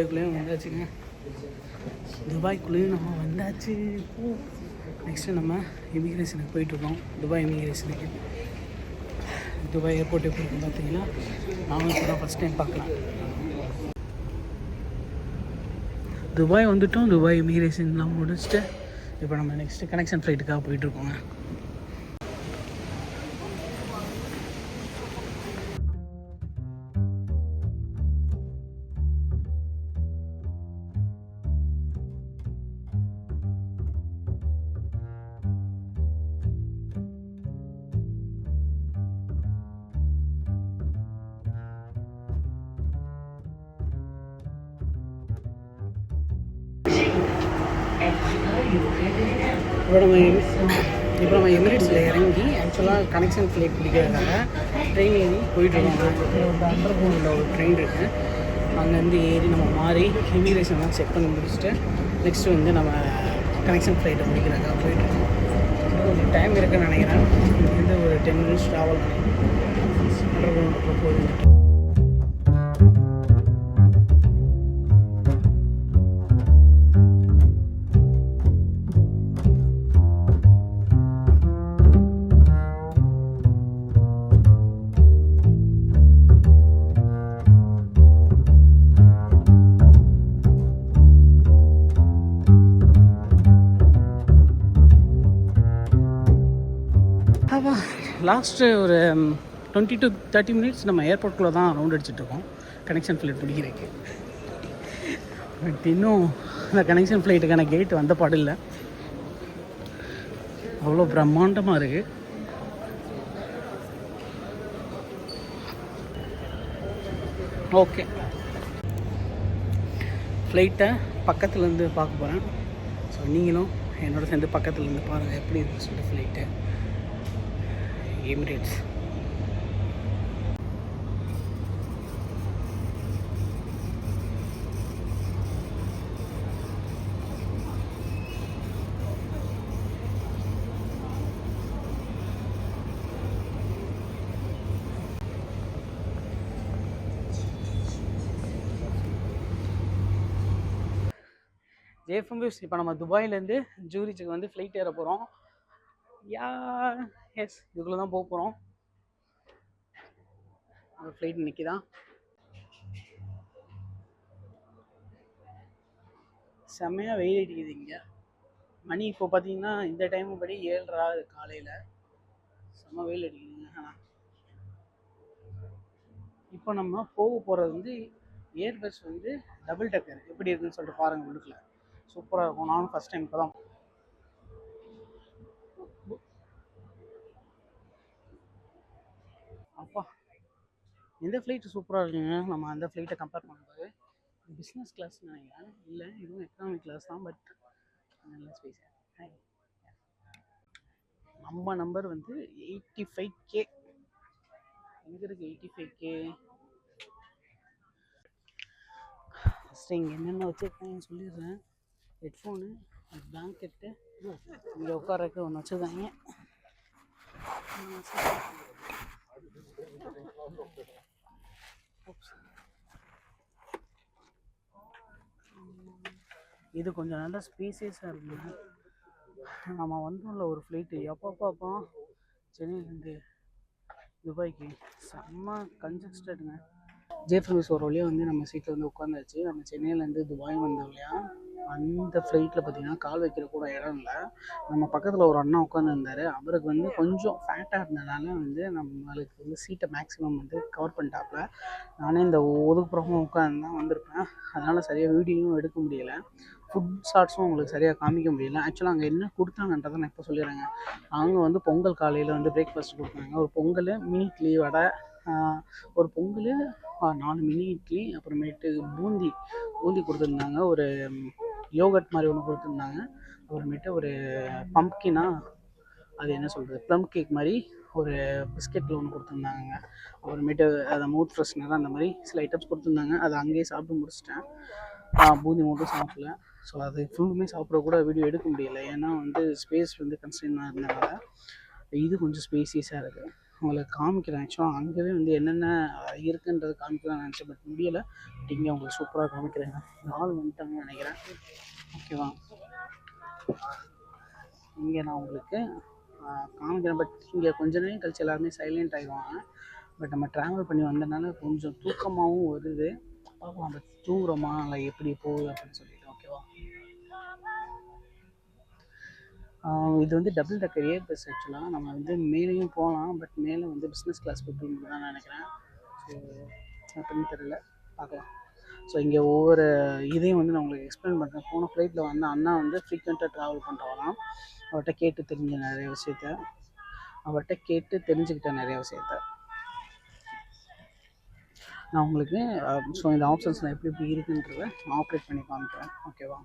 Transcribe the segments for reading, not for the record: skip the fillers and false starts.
துபாய்க்குள்ளேயும் வந்தாச்சுங்க. துபாய்க்குள்ளேயும் நம்ம வந்தாச்சு. நெக்ஸ்ட்டு நம்ம இமிக்ரேஷனுக்கு போயிட்டுருக்கோம். துபாய் இமிக்ரேஷனுக்கு. துபாய் ஏர்போர்ட் எப்படி இருக்குன்னு பார்த்தீங்கன்னா நானும் இப்போ தான் ஃபஸ்ட் டைம் பார்க்கலாம். துபாய் வந்துவிட்டோம். துபாய் இமிக்ரேஷன்லாம் முடிச்சுட்டு இப்போ நம்ம நெக்ஸ்ட்டு கனெக்ஷன் ஃப்ளைட்டுக்காக போயிட்டுருக்கோங்க. இப்போ நம்ம எமிரேட்ஸில் இறங்கி ஆக்சுவலாக கனெக்ஷன் ஃப்ளைட் பிடிக்கிறதுக்காக ட்ரெயின் ஏறி போயிட்டுருக்கோங்க. ஒரு அண்டர் கிரவுண்டில் ஒரு ட்ரெயின் இருக்குது. அங்கேருந்து ஏறி நம்ம மாறி இமிக்ரேஷன்லாம் செக் பண்ணி முடிச்சுட்டு நெக்ஸ்ட்டு வந்து நம்ம கனெக்ஷன் ஃப்ளைட்டை பிடிக்கிறதுக்காக போயிட்டுருக்கோம். கொஞ்சம் டைம் இருக்குன்னு நினைக்கிறேன். இங்கேருந்து ஒரு 10 minutes ட்ராவல் பண்ணி அண்டர் கிரவுண்டுக்கு போயிட்டு லாஸ்ட்டு ஒரு 20 to 30 minutes நம்ம ஏர்போர்ட்குள்ளே தான் ரவுண்ட் அடிச்சுட்ருக்கோம் கனெக்ஷன் ஃப்ளைட் பிடிக்கிறதுக்கு. பட் இன்னும் அந்த கனெக்ஷன் ஃப்ளைட்டுக்கான கேட் வந்த பாடு இல்லை. அவ்வளோ பிரம்மாண்டமாக இருக்குது. ஓகே, ஃப்ளைட்டை பக்கத்துலேருந்து பார்க்க போகிறேன். ஸோ நீங்களும் என்னோட சேர்ந்து பக்கத்துலேருந்து பாருங்கள் எப்படி இருக்குன்னு சொல்லிட்டு ஃப்ளைட்டு எமிரேட்ஸ். ஜேஎஃப்எம்பிஎஸ். இப்போ நம்ம துபாயிலேருந்து ஜூரிச்சுக்கு வந்து ஃப்ளைட் ஏற போகிறோம். எஸ், இதுக்குள்ளே தான் போக போகிறோம். அந்த ஃப்ளைட் இன்னைக்கு தான் செம்மையாக வெயில் அடிக்குது இங்கே. மணி இப்போ பார்த்தீங்கன்னா இந்த டைம் படி 7:30 காலையில். செம்ம வெயில் அடிக்குதுங்க. ஆனால் இப்போ நம்ம போக போகிறது வந்து ஏர்பஸ் வந்து டபுள் டக்கர். எப்படி இருக்குன்னு சொல்லிட்டு பாருங்கள். உள்ளுக்குள்ள சூப்பராக இருக்கும். நானும் ஃபஸ்ட் டைம் இப்போ தான். அப்பா, எந்த ஃப்ளைட்டு சூப்பராக இருக்குங்க. நம்ம அந்த ஃப்ளைட்டை கம்பேர் பண்ணும்போது பிஸ்னஸ் கிளாஸ்னு நினைக்கிறேன். இல்லை, இதுவும் எக்கனாமிக் கிளாஸ் தான். பட் நல்ல ஸ்பேஸ். நம்ம நம்பர் வந்து 85K. எங்கே இருக்குது 85K? ஃபஸ்ட்டு இங்கே என்னென்ன வச்சுருக்காங்கன்னு சொல்லிடுறேன். ஹெட்ஃபோனு, பிளாங்கெட்டு, இங்கே உட்காரக்கு ஒன்று வச்சுருக்காங்க. இது கொஞ்சம் நல்லா ஸ்பேசியஸாக இருக்குங்க. நம்ம வந்துள்ள ஒரு ஃப்ளைட்டு எப்பப்போ சென்னையிலேருந்து துபாய்க்கு செம்ம கன்ஜஸ்டடுங்க. ஜேஎஃப்எம்பிஎஸ் ஒரு வழியாக வந்து நம்ம சீட்டில் வந்து உட்காந்தாச்சு. நம்ம சென்னையிலேருந்து துபாய் வந்தோம் இல்லையா, அந்த ஃப்ளைட்டில் பார்த்திங்கன்னா கால் வைக்கிற கூட இடம் இல்லை. நம்ம பக்கத்தில் ஒரு அண்ணா உட்காந்துருந்தார். அவருக்கு வந்து கொஞ்சம் ஃபேட்டாக இருந்ததுனால வந்து நம்மளுக்கு வந்து சீட்டை மேக்ஸிமம் வந்து கவர் பண்ணிட்டாப்புல. நானே இந்த ஒதுக்குப்புறமும் உட்காந்து தான் வந்திருப்பேன். அதனால் சரியாக வீடியோவும் எடுக்க முடியலை. ஃபுட் ஷார்ட்ஸும் உங்களுக்கு சரியாக காமிக்க முடியல. ஆக்சுவலாக அங்கே என்ன கொடுத்தாங்கன்றதை நான் இப்போ சொல்லிடுறேங்க. அவங்க வந்து பொங்கல் காலையில் வந்து பிரேக்ஃபாஸ்ட் கொடுத்தாங்க. ஒரு பொங்கல், மினி இட்லி, வடை, ஒரு பொங்கல், 4 மினி இட்லி, அப்புறமேட்டு பூந்தி கொடுத்துருந்தாங்க. ஒரு யோகட் மாதிரி ஒன்று கொடுத்துருந்தாங்க. அப்புறமேட்டு ஒரு பம்ப்கினா, அது என்ன சொல்கிறது, ப்ளம் கேக் மாதிரி ஒரு பிஸ்கெட்டில் ஒன்று கொடுத்துருந்தாங்க. அப்புறமேட்டு அதை மவுத் ஃப்ரெஷ்னர் அந்த மாதிரி சில ஐட்டம்ஸ் கொடுத்துருந்தாங்க. அதை அங்கேயே சாப்பிட்டு முடிச்சிட்டேன். பூந்தி மட்டும் சாப்பிடல. ஸோ அது ஃபுல்லுமே சாப்பிட கூட வீடியோ எடுக்க முடியலை. ஏன்னா வந்து ஸ்பேஸ் வந்து கன்ஸ்டன்டாக இருந்தனால. இது கொஞ்சம் ஸ்பேசியஸாக இருக்குது. உங்களுக்கு காமிக்கிறேன். ஆக்சுவலாக அங்கேயே வந்து என்னென்ன இருக்குன்றது காமிக்கலாம்னு நினச்சேன், பட் முடியலை. பட் இங்கே உங்களுக்கு சூப்பராக காமிக்கிறேங்க. ஆள் வந்துட்டாங்கன்னு நினைக்கிறேன். ஓகேவா, இங்கே நான் உங்களுக்கு காமிக்கிறேன். பட் இங்கே கொஞ்ச நேரம் கழிச்சு எல்லாருமே சைலண்ட் ஆகிடுவாங்க. பட் நம்ம ட்ராவல் பண்ணி வந்தனால கொஞ்சம் தூக்கமாகவும் வருது. பார்க்கலாம் நம்ம தூங்குறோமா இல்லை எப்படி போகுது அப்படின்னு சொல்லிட்டு. ஓகேவா, இது வந்து டபுள் டக்கர் ஏர் பஸ். ஆக்சுவலாக நம்ம வந்து மேலேயும் போகலாம், பட் மேலே வந்து பிஸ்னஸ் கிளாஸ் போட்டு தான் நினைக்கிறேன். ஸோ அப்படின்னு தெரியல, பார்க்கலாம். ஸோ இங்கே ஒவ்வொரு இதையும் வந்து நான் உங்களுக்கு எக்ஸ்பிளைன் பண்ணுறேன். போன ஃப்ளைட்டில் வந்து அண்ணா வந்து ஃப்ரீக்வெண்ட்டாக ட்ராவல் பண்ணுறவங்களாம். அவர்கிட்ட கேட்டு தெரிஞ்சுக்கிட்டேன் நிறைய விஷயத்த நான் உங்களுக்கு. ஸோ இந்த ஆப்ஷன்ஸ்லாம் எப்படி எப்படி இருக்குன்றதை நான் ஆப்ரேட் பண்ணி காமிக்கிறேன். ஓகேவா,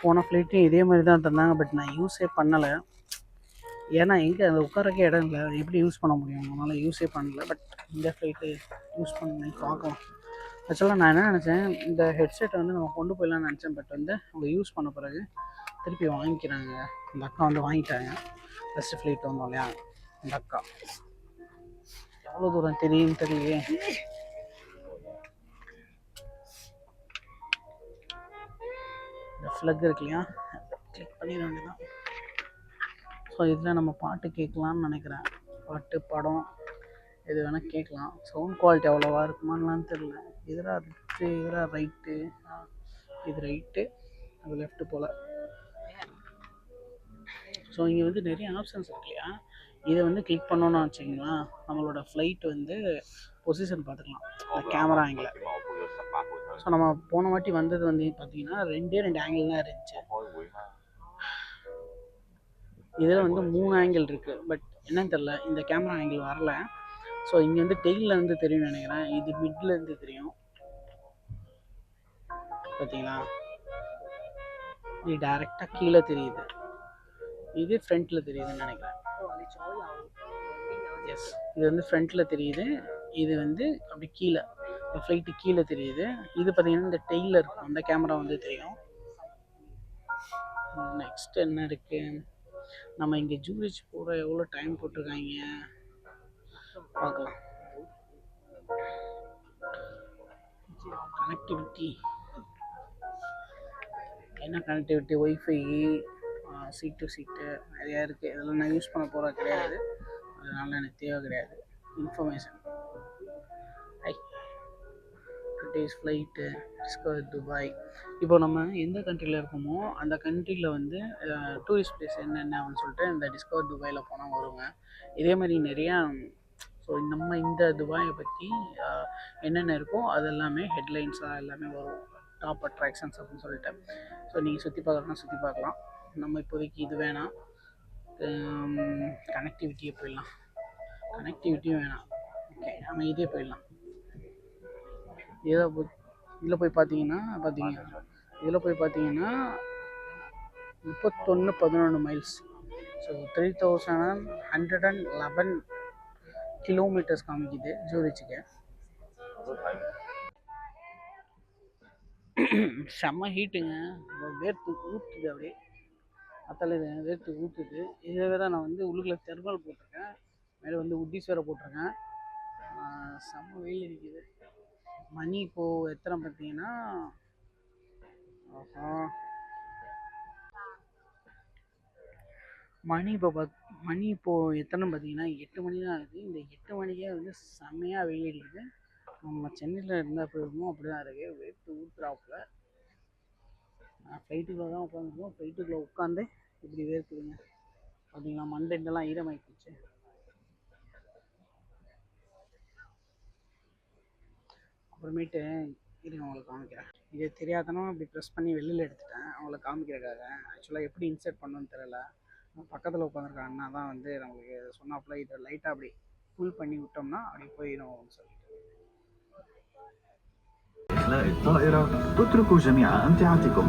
போன ஃப்ளைட்டையும் இதே மாதிரி தான் தந்தாங்க. பட் நான் யூஸே பண்ணலை. ஏன்னா எங்கே அந்த உட்காரக்கே இடம் இல்லை, எப்படி யூஸ் பண்ண முடியும், அதனால் யூஸே பண்ணலை. பட் இந்த ஃப்ளைட்டு யூஸ் பண்ணி பார்க்கலாம். ஆக்சுவலாக நான் என்ன நினச்சேன், இந்த ஹெட்செட்டை வந்து நம்ம கொண்டு போயிடலான்னு நினச்சேன். பட் வந்து அவங்க யூஸ் பண்ண பிறகு திருப்பி வாங்கிக்கிறாங்க. இந்த அக்கா வந்து வாங்கிட்டாங்க. ஃபஸ்ட்டு ஃப்ளைட் வந்தோம் இல்லையா, இந்த அக்கா எவ்வளோ தூரம் தெரியும்னு தெரியலையே. இந்த ஃப்ளக் இருக்கு இல்லையா, கிளிக் பண்ணிட வேண்டியதான். ஸோ இதில் நம்ம பாட்டு கேட்கலான்னு நினைக்கிறேன். பாட்டு, படம் எது வேணால் கேட்கலாம். சவுண்ட் குவாலிட்டி அவ்வளோவா இருக்குமான்னு தெரியல. இதெல்லாம் லெஃப்ட்டு, இதெல்லாம் ரைட்டு. இது ரைட்டு, அது லெஃப்ட்டு போல். ஸோ இங்கே வந்து நிறைய ஆப்ஷன்ஸ் இருக்கு இல்லையா, இதை வந்து கிளிக் பண்ணோன்னு வச்சிங்களா, நம்மளோட ஃப்ளைட் வந்து பொசிஷன் பார்த்துக்கலாம், கேமரா ஆங்கிள். ஸோ நம்ம போன வாட்டி வந்தது வந்து பார்த்தீங்கன்னா 2 ஆங்கிள் தான் இருந்துச்சு. இதில் வந்து 3 ஆங்கிள் இருக்குது. பட் என்னன்னு தெரில, இந்த கேமரா ஆங்கிள் வரல. ஸோ இங்கே வந்து டெய்லில் வந்து தெரியும்னு நினைக்கிறேன். இது மிட்ல இருந்து தெரியும் பார்த்தீங்களா, இது டைரெக்டாக கீழே தெரியுது. இது ஃப்ரண்ட்டில் தெரியுதுன்னு நினைக்கிறேன். எஸ், இது வந்து ஃப்ரண்ட்டில் தெரியுது. இது வந்து அப்படி கீழே, ஃப்ளைட்டு கீழே தெரியுது. இது பார்த்தீங்கன்னா இந்த டெய்லில் இருக்கும், அந்த கேமரா வந்து தெரியும். நெக்ஸ்ட் என்ன இருக்குது, நம்ம இங்கே ஜூரிச் போகிற எவ்வளோ டைம் போட்டிருக்காங்க பார்க்கலாம். கனெக்டிவிட்டி என்ன கனெக்டிவிட்டி, ஒய்ஃபை, சீட் டு சீட்டு நிறையா இருக்குது. இதெல்லாம் நான் யூஸ் பண்ண போகிற கிடையாது, அதனால் எனக்கு தேவை கிடையாது. Information, today's flight discover Dubai. இப்போ நம்ம எந்த கண்ட்ரியில் இருக்கோமோ அந்த கண்ட்ரியில் வந்து டூரிஸ்ட் பிளேஸ் என்னென்ன அப்படின்னு சொல்லிட்டு இந்த டிஸ்கவர் துபாயில் போனால் வருங்க. இதே மாதிரி நிறையா. ஸோ நம்ம இந்த துபாயை பற்றி என்னென்ன இருக்கோ அது எல்லாமே ஹெட்லைன்ஸாக எல்லாமே வரும், டாப் அட்ராக்ஷன்ஸ் அப்படின்னு சொல்லிட்டு. ஸோ நீங்கள் சுற்றி பார்க்கறதுனா சுற்றி பார்க்கலாம். நம்ம இப்போதைக்கு இது வேணாம், கனெக்டிவிட்டியே போயிடலாம். கனெக்டிவிட்டியும் வேணாம், ஓகே நம்ம இதே போயிடலாம். இதில் போய் பார்த்தீங்கன்னா இதில் போய் பார்த்தீங்கன்னா 3111 மைல்ஸ். ஸோ 3111 கிலோமீட்டர்ஸ் காமிக்குது ஜூரிச்சுக்கு. செம்ம ஹீட்டுங்க, வேர்த்து ஊற்றுது அப்படியே, அத்தால வேர்த்து ஊற்றுது. இதை வேற நான் வந்து உள்ளுக்குள்ள தெர்மல் போட்டிருக்கேன், மேலே வந்து உட்டிஸ் வேறு போட்டிருக்கேன். செம்ம வெயில் இருக்குது. மணி இப்போது எத்தனை பார்த்தீங்கன்னா, மணி இப்போது எத்தனை பார்த்தீங்கன்னா 8 மணி தான் இருக்குது. இந்த 8 மணிக்கே வந்து செம்மையாக வெயில் அடிக்குது. நம்ம சென்னையில் இருந்தால் எப்படி இருக்குமோ அப்படி தான் இருக்குது, வேர்த்து ஊற்றுறாப்புல. ஃப்ளைட்டுக்குள்ளே தான் உட்காந்துருக்கோம், ஃப்ளைட்டுக்குள்ளே உட்காந்து இப்படி வேர்க்குதுங்க பார்த்தீங்களா, மண்டெல்லாம் ஈரமாகிடுச்சு. அப்புறமேட்டு இருங்க உங்களுக்கு காமிக்கிறேன். இது தெரியாதனமா இப்படி ப்ரெஸ் பண்ணி வெளியில் எடுத்துட்டேன், அவங்களுக்கு காமிக்கிறதுக்காக. ஆக்சுவலாக எப்படி இன்சர்ட் பண்ணணும்னு தெரியல. பக்கத்தில் உட்காந்துருக்க அண்ணா தான் வந்து நம்மளுக்கு சொன்னாப்புல, இதை லைட்டாக அப்படி புல் பண்ணி விட்டோம்னா அப்படியே போயிடும் சொல்லிட்டு. إخلاء الطائرة اتركوا جميع أمتعتكم.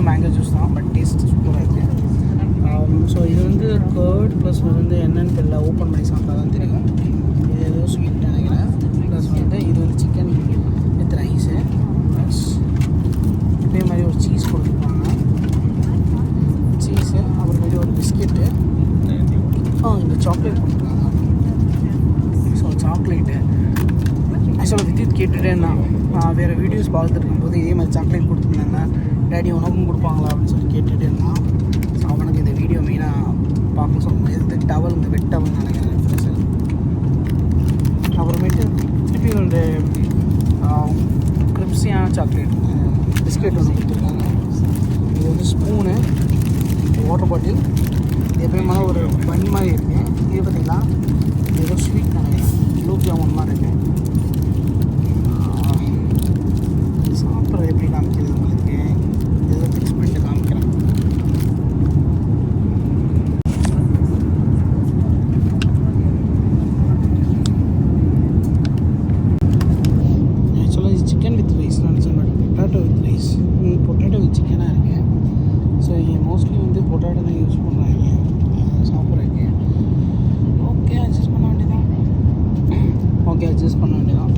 மேங்கோ ஜூஸ் தான், பட் டேஸ்ட் சூப்பராக இருக்குது. ஸோ இது வந்து கர்ட் ப்ளஸ் வந்து என்னென்னு தெரியல, ஓப்பன் பண்ணி சாப்பிட்டா தான் தெரியும். இது ஏதோ ஸ்வீட் நினைக்கிறேன். ப்ளஸ் வந்து இது வந்து சிக்கன் வித் ரைஸு, ப்ளஸ் இதே மாதிரி ஒரு சீஸ் கொடுத்துருப்பாங்க, சீஸு, அப்புறம் மாதிரி ஒரு பிஸ்கெட்டு, இந்த சாக்லேட் கொடுத்துருக்காங்க. ஸோ சாக்லேட்டு ஆக்சுவலாக வித்யுத் கேட்டுகிட்டே இருந்தான், வேறு வீடியோஸ் பார்த்துட்டு இருக்கும்போது இதே மாதிரி சாக்லேட் கொடுத்துருந்தாங்க, டேடி உனக்கும் கொடுப்பாங்களா அப்படின்னு சொல்லி கேட்டுகிட்டே இருந்தான். ஸோ அவனுக்கு இந்த வீடியோ மெயினாக பார்க்க சொல்லுங்கள். இது டவல், இந்த வெட் டவல் நினைக்கிறேன் ஃப்ரெஷ்ஷு. அப்புறமேட்டு திருப்பி ஒரு கிரிப்ஸியான சாக்லேட் பிஸ்கெட் ஒன்று கொடுத்துருக்காங்க. இது வந்து ஸ்பூனு, வாட்டர் பாட்டில், எப்பயுமே ஒரு பன் மாதிரி இருக்குது. இது பார்த்திங்கன்னா ஏதோ ஸ்வீட் நினைக்கிறேன், குலோப் ஜாமுன் மாதிரி இருக்குது. சாப்பிட்றது எப்படி காமிக்கிறது உங்களுக்கு, இதில் ஃபிக்ஸ் பண்ணிட்டு காமிக்கிறேன். ஆக்சுவலாக இது சிக்கன் வித் ரைஸ் நினச்சேன், but potato with rice, potato with சிக்கனாக இருக்குது. ஸோ இங்கே மோஸ்ட்லி வந்து பொட்டேட்டோ தான் யூஸ் பண்ணுறாங்க சாப்பிட்றதுக்கு. ஓகே அட்ஜஸ்ட் பண்ண வேண்டியதான்.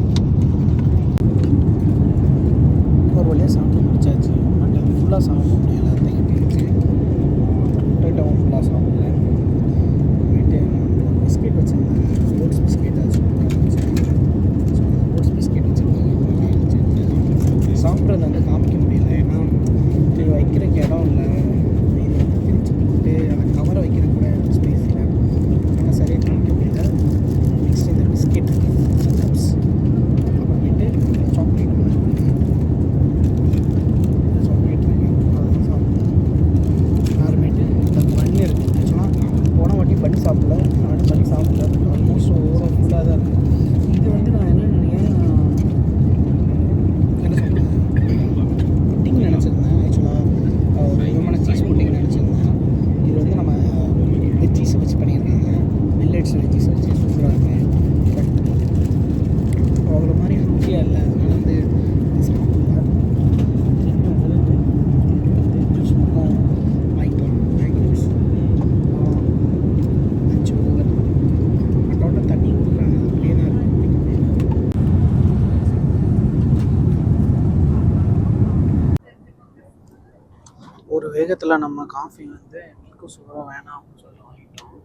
வேகத்தில் நம்ம காஃபி வந்து மில்க்கு சுகரும் வேணாம் அப்படின்னு சொல்லி வாங்கிட்டோம்.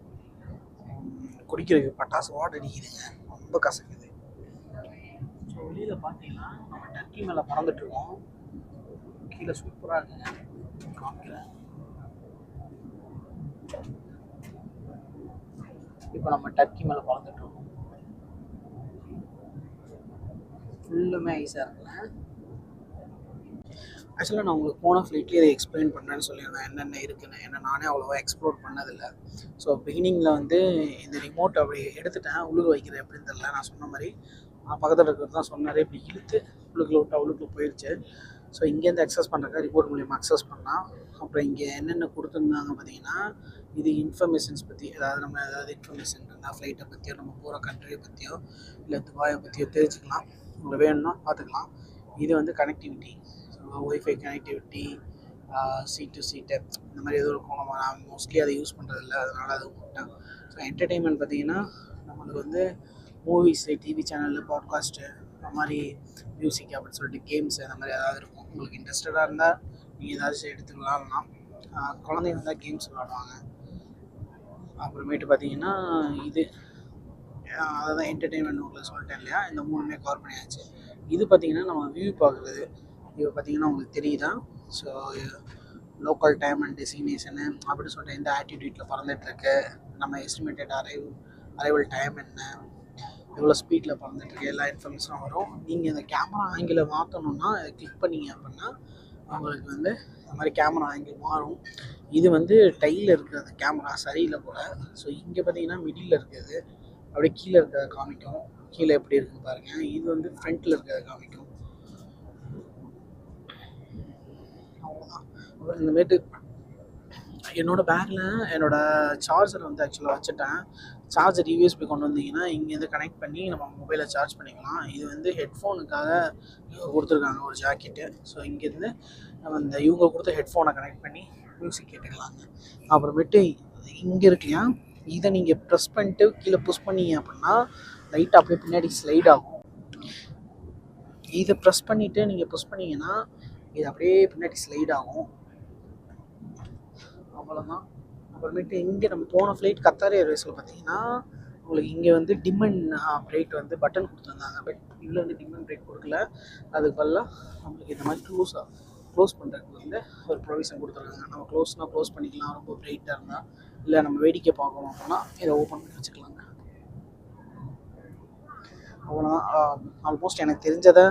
குடிக்கிறதுக்கு பட்டாசு வாட் அடிக்குதுங்க, ரொம்ப கசக்குது. ஸோ வெளியில் பார்த்தீங்கன்னா நம்ம டர்க்கி மேலே பறந்துட்டுருக்கோம். கீழே சூப்பராக இருக்குங்க, காமிக்கிறேன். இப்போ நம்ம டர்க்கி மேலே பறந்துட்டுருக்கோம். ஃபுல்லுமே ஐஸாக இருக்குல்ல. ஆக்சுவலாக நான் உங்களுக்கு போன ஃப்ளைட்லேயே இதை எக்ஸ்பிளைன் பண்ணுறேன்னு சொல்லியிருந்தேன் என்னென்ன இருக்குன்னு. ஏன்னா நானே அவ்வளோவா எக்ஸ்ப்ளோர் பண்ணதில்லை. ஸோ பிகினிங்கில் வந்து இந்த ரிமோட் அப்படி எடுத்துட்டேன், உள்ளுக்கு வைக்கிறேன் எப்படின்னு தெரில. நான் சொன்ன மாதிரி பக்கத்தில் இருக்கிறது தான் சொன்னார், இப்படி இழுத்து உள்ளுக்குள்ள விட்டு உள்ளுக்குள்ள போயிடுச்சு. ஸோ இங்கேருந்து அக்சஸ் பண்ணுறதுக்கு ரிமோட் மூலியமாக அக்சஸ் பண்ணால், அப்புறம் இங்கே என்னென்ன கொடுத்துருந்தாங்க பார்த்தீங்கன்னா, இது இன்ஃபர்மேஷன்ஸ் பற்றி, அதாவது நம்ம ஏதாவது இன்ஃபர்மேஷன் இருந்தால் ஃப்ளைட்டை பற்றியோ நம்ம போகிற கண்ட்ரியை பற்றியோ இல்லை துபாயை பற்றியோ தெரிஞ்சுக்கலாம். உங்களுக்கு வேணும்னா பார்த்துக்கலாம். இது வந்து connectivity, wifi connectivity, C to C டெப், இந்த மாதிரி எதுவும் இருக்கும். நான் மோஸ்ட்லி அதை யூஸ் பண்ணுறதில்ல, அதனால் அது விட்டேன். ஸோ என்டர்டெயின்மெண்ட் பார்த்திங்கன்னா நம்மளுக்கு வந்து மூவிஸு, டிவி சேனலு, பாட்காஸ்ட்டு, அந்த மாதிரி மியூசிக் அப்படின்னு சொல்லிட்டு கேம்ஸ் அந்த மாதிரி ஏதாவது இருக்கும். உங்களுக்கு இன்ட்ரெஸ்டடாக இருந்தால் நீங்கள் ஏதாச்சும் எடுத்து விளாட்லாம். குழந்தைங்க இருந்தால் கேம்ஸ் விளாடுவாங்க. அப்புறமேட்டு பார்த்திங்கன்னா இது அதுதான் என்டர்டெயின்மெண்ட் உங்களுக்கு சொல்லிட்டேன் இல்லையா, இந்த மூணுமே கவர் பண்ணியாச்சு. இது பார்த்திங்கன்னா நம்ம வியூ பார்க்குறது. இப்போ பார்த்திங்கன்னா உங்களுக்கு தெரியுதா, so local time and destination அப்படின்னு சொல்லிட்டு எந்த ஆட்டிடியூட்டில் பறந்துட்டுருக்கு, நம்ம எஸ்டிமேட்டட் அரைவல் டைம் என்ன, எவ்வளோ ஸ்பீடில் பறந்துட்டுருக்கு, எல்லா இன்ஃபர்மேஷனும் வரும். நீங்கள் இந்த கேமரா ஆங்கிளை மாற்றணுன்னா அதை கிளிக் பண்ணிங்க அப்படின்னா உங்களுக்கு வந்து இந்த மாதிரி கேமரா ஆங்கிள் மாறும். இது வந்து டைலில் இருக்கிறது கேமரா சரியில்லை போல். ஸோ இங்கே பார்த்தீங்கன்னா மிடில் இருக்கிறது அப்படியே கீழே இருக்கிறத காமிக்கும். கீழே எப்படி இருக்குன்னு பாருங்கள். இது வந்து ஃப்ரண்ட்டில் இருக்கிறத காமிக்கும். அவ்வளோதான். அப்புறம் இந்தமாரி என்னோடய பேக்கில் என்னோடய சார்ஜர் வந்து ஆக்சுவலாக வச்சுட்டேன். சார்ஜர் யூஎஸ்பி கொண்டு வந்தீங்கன்னா இங்கேருந்து கனெக்ட் பண்ணி நம்ம மொபைலை சார்ஜ் பண்ணிக்கலாம். இது வந்து ஹெட்ஃபோனுக்காக கொடுத்துருக்காங்க ஒரு ஜாக்கெட்டு. ஸோ இங்கேருந்து நம்ம இந்த இவங்க கொடுத்த ஹெட்ஃபோனை கனெக்ட் பண்ணி மியூசிக் கேட்டுக்கலாங்க. அப்புறமேட்டு இங்கே இருக்குல்லையா, இதை நீங்கள் ப்ரெஸ் பண்ணிட்டு கீழே புஷ் பண்ணீங்க அப்படின்னா லைட்டாக அப்படியே பின்னாடி ஸ்லைட் ஆகும். இதை ப்ரெஸ் பண்ணிவிட்டு நீங்கள் புஷ் பண்ணிங்கன்னா இது அப்படியே பின்னாடி ஸ்லைட் ஆகும். அவ்வளோதான். அப்புறமேட்டு இங்கே நம்ம போன ஃப்ளைட் கத்தார் ஏர்வேஸில் பார்த்தீங்கன்னா உங்களுக்கு இங்கே வந்து டிம் அண்ட் பிரேக் வந்து பட்டன் கொடுத்துருந்தாங்க. பட் இதில் வந்து டிம் அண்ட் பிரேக் கொடுக்கல. அதுக்கு பதிலாக நம்மளுக்கு இந்த மாதிரி க்ளோஸ் பண்ணுறதுக்கு வந்து ஒரு ப்ரொவிஷன் கொடுத்துருக்காங்க. நம்ம க்ளோஸ் பண்ணிக்கலாம் ரொம்ப பிரைட்டாக இருந்தால். இல்லை நம்ம வேடிக்கை பார்க்கணும் அப்படின்னா இதை ஓப்பன் பண்ணி வச்சுக்கலாங்க. அவ்வளோதான். ஆல்மோஸ்ட் எனக்கு தெரிஞ்சதை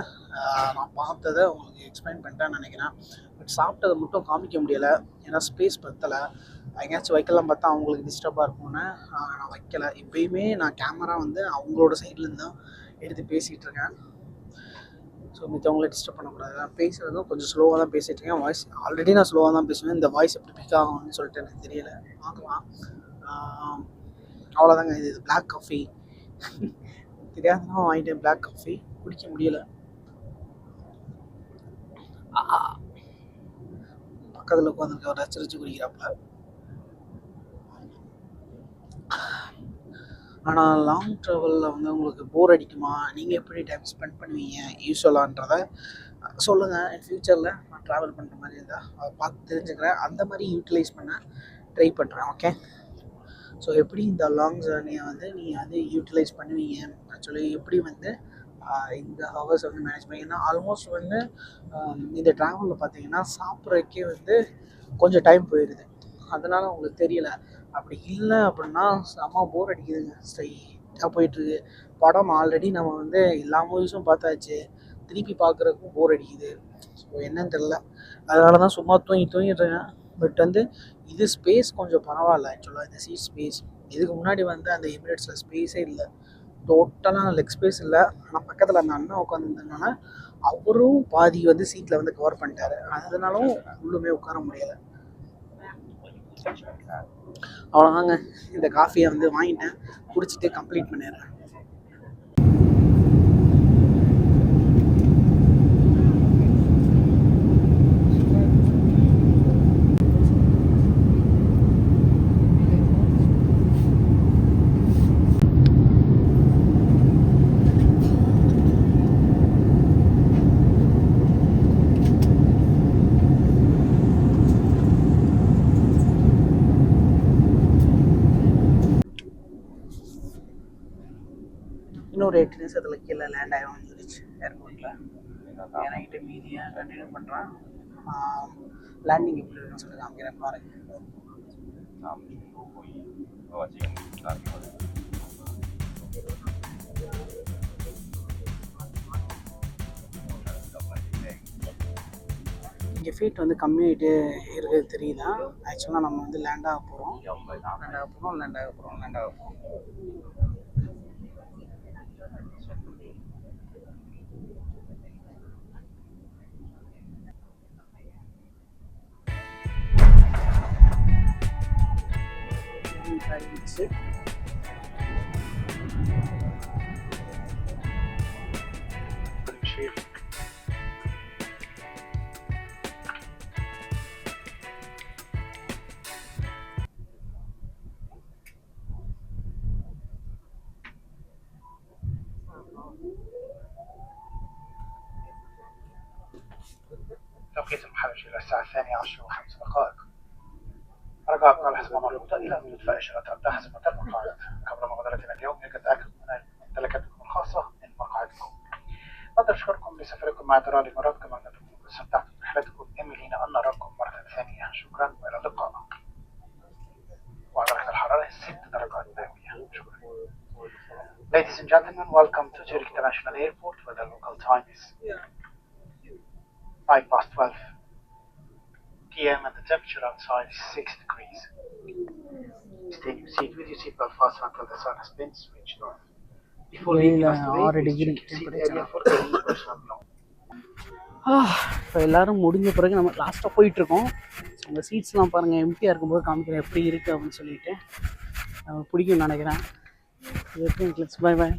நான் பார்த்ததை உங்களுக்கு எக்ஸ்பிளைன் பண்ணிட்டேன்னு நினைக்கிறேன். பட் சாப்பிட்டதை மட்டும் காமிக்க முடியலை, ஏன்னா ஸ்பேஸ் பத்தலை. எங்கேயாச்சும் வைக்கலாம் பார்த்தா அவங்களுக்கு டிஸ்டர்பாக இருக்கும்னு நான் வைக்கலை. இப்போயுமே நான் கேமரா வந்து அவங்களோட சைட்லேருந்து தான் எடுத்து பேசிகிட்டு இருக்கேன். ஸோ மித்தவங்கள டிஸ்டர்ப் பண்ணக்கூடாது. நான் பேசுகிறதும் கொஞ்சம் ஸ்லோவாக தான் பேசிகிட்டு இருக்கேன். வாய்ஸ் ஆல்ரெடி நான் ஸ்லோவாக தான் பேசுவேன். இந்த வாய்ஸ் எப்படி பிக் ஆகும்னு சொல்லிட்டு எனக்கு தெரியலை, பார்க்கலாம். அவ்வளோதாங்க. இது பிளாக் காஃபி தெரியாதுன்னா வாங்கிட்டேன். பிளாக் காஃபி குடிக்க முடியலை. பக்கத்தில் உட்காந்துருக்க ஒரு ரசிச்சு குடிக்கிறாப்புல. ஆனால் லாங் ட்ராவலில் வந்து உங்களுக்கு போர் அடிக்குமா, நீங்கள் எப்படி டைம் ஸ்பெண்ட் பண்ணுவீங்க யூஸ்வலான்றதை சொல்லுங்கள். என் ஃப்யூச்சரில் நான் ட்ராவல் பண்ணுற மாதிரி இருந்தால் அதை பார்த்து தெரிஞ்சுக்கிறேன். அந்த மாதிரி யூட்டிலைஸ் பண்ண ட்ரை பண்ணுறேன். ஓகே. ஸோ எப்படி இந்த லாங் ஜேர்னியை வந்து நீங்கள் வந்து யூட்டிலைஸ் பண்ணுவீங்க, ஆக்சுவலி எப்படி வந்து இந்த ஹவர்ஸ் வந்து மேனேஜ் பண்ணிங்கன்னா ஆல்மோஸ்ட் வந்து இந்த ட்ராவலில் பார்த்தீங்கன்னா சாப்பிட்றதுக்கே வந்து கொஞ்சம் டைம் போயிடுது. அதனால் உங்களுக்கு தெரியலை. அப்படி இல்லை அப்படின்னா செம்ம போர் அடிக்குதுங்க. ஸ்ட்ரைட்டாக போயிட்டுருக்கு. படம் ஆல்ரெடி நம்ம வந்து எல்லா மூவிஸும் பார்த்தாச்சு, திருப்பி பார்க்குறதுக்கும் போர் அடிக்குது. ஸோ என்னன்னு தெரில, அதனால தான் சும்மா தூங்கிடுறேன். பட் வந்து இது ஸ்பேஸ் கொஞ்சம் பரவாயில்ல ஆக்சுவலாக. இந்த சீட் ஸ்பேஸ் இதுக்கு முன்னாடி வந்து அந்த எமிரேட்ஸில் ஸ்பேஸே இல்லை, டோட்டலாக லெக் ஸ்பேஸ் இல்லை. ஆனால் பக்கத்தில் அந்த அண்ணா உட்காந்துருந்ததுனால அவரும் பாதி வந்து சீட்டில் வந்து கவர் பண்ணிட்டாரு. அதனாலும் உள்ளுமே உட்கார முடியலை. அவ்வளோதாங்க. இந்த காஃபியை வந்து வாங்கிட்டேன், குடிச்சிட்டு கம்ப்ளீட் பண்ணிடுறேன். ஒரு 8 நிமிஷத்தில் கீழே லேண்ட் ஆகி வந்துருச்சு ஏர்போர்ட்டில். இறங்கிட்டு மீதியாக கண்டினியூ பண்ணுறேன். லேண்டிங் எப்படி இருக்குன்னு சொல்லி காமிக்கிறேன் பாருங்க. இங்கே ஃபீட் வந்து கம்மியாகிட்டு இருக்கிறது தெரியுதா? ஆக்சுவலாக நம்ம வந்து லேண்ட் ஆக போகிறோம். ஆயிடுச்சு. توقيت المحرج إلى الساعة 12:05. رجاء أبقى الحزمة مربوطة إلى أن يدفع إشارة أبدأ حزمة المقاعد. قبل مغادرتنا اليوم يجب التأكد من ممتلكاتكم الخاصة من مقاعدكم. أقدر أشكركم لسفركم مع درالي مرات، كما أنكم استمتعتم برحلتكم. أملينا أن نراكم مرة ثانية. شكرا وإلى اللقاء. ودرجة الحرارة 6 درجات مئوية. شكرا. Ladies and gentlemen, welcome to Zurich International Airport, where the local time is 12:05 p.m. and the temperature outside is 6 degrees. Stay in your seat with your seatbelt fastened until the sun has been switched off. Before leaving us today, please check your seat area for any personal belongings. இப்போ எல்லோரும் முடிஞ்ச பிறகு நம்ம லாஸ்ட்டாக போயிட்டுருக்கோம். அந்த சீட்ஸ்லாம் பாருங்கள், எம்டியாக இருக்கும்போது காமிக்கிறேன் எப்படி இருக்குது அப்படின்னு சொல்லிட்டு. நமக்கு பிடிக்கும்னு நினைக்கிறேன். Clicks by by.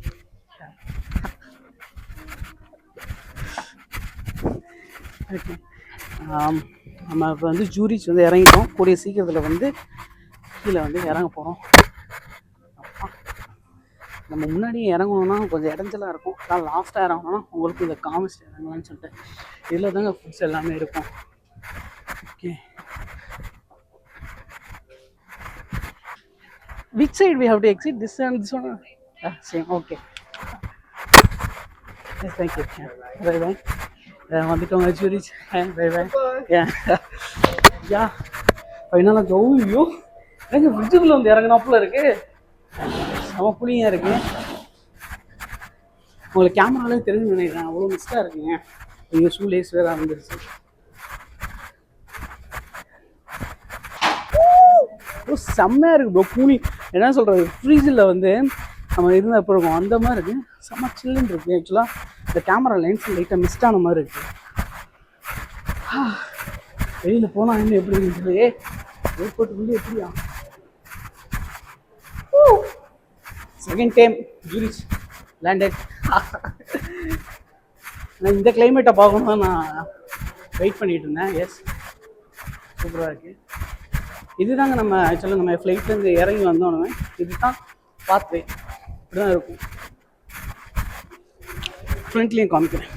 ஓகே, நம்ம இப்போ வந்து ஜூரிச் வந்து இறங்கிட்டோம். கூடிய சீக்கிரத்தில் வந்து கீழே வந்து இறங்க போகிறோம். நம்ம முன்னாடி இறங்கணுன்னா கொஞ்சம் இடைஞ்சலாக இருக்கும். ஆனால் லாஸ்ட்டாக இறங்கணும்னா உங்களுக்கு இதை காமிச்சிட்டு இறங்கலான்னு சொல்லிட்டு இதில் தாங்க ஃபுட்ஸ் எல்லாமே இருக்கும். Okay, which side we have to exit? This and this one? Same. Okay, thank you. Bye bye. வந்துட்டோங்க ஜூரிச். Bye bye. யா ஃபைனலாக ஜோவியோ எங்கள் ஃப்ரிட்ஜுக்குள்ளே வந்து இறங்கினாப்புல இருக்குது. நம்ம புளியாக இருக்கு. உங்களுக்கு கேமராலே தெரிஞ்சு நினைக்கிறேன், அவ்வளோ மிஸ்டாக இருக்குங்க. ஐயோ, ஷூ லேஸ் வேறு வந்துருச்சு. செம்மையாக இருக்குது ப்ரோ. கூலி என்ன சொல்கிறது, ஃப்ரீஜில் வந்து நம்ம இருந்தால் எப்போ இருக்கும் அந்த மாதிரி இருக்குது. செம்ம சில்லுன்னு இருக்குது. ஆக்சுவலாக இந்த கேமரா லென்ஸ் லைட்டாக மிஸ்டான மாதிரி இருக்குது. வெளியில் போனால் இன்னும் எப்படி இருக்குது? ஏர்போர்ட்டுக்குள்ளே எப்படியா? Second time Zurich landed. நான் இந்த கிளைமேட்டை பார்க்கணும் நான் வெயிட் பண்ணிகிட்டு இருந்தேன். எஸ், சூப்பராக இருக்குது. இதுதாங்க நம்ம ஆக்சுவலாக நம்ம ஃப்ளைட்லேருந்து இறங்கி வந்தோன்னே இதுதான் பாத்வே. இப்படி தான் இருக்கும். ஃப்ரண்ட்லேயும் காமிக்கிறேன்.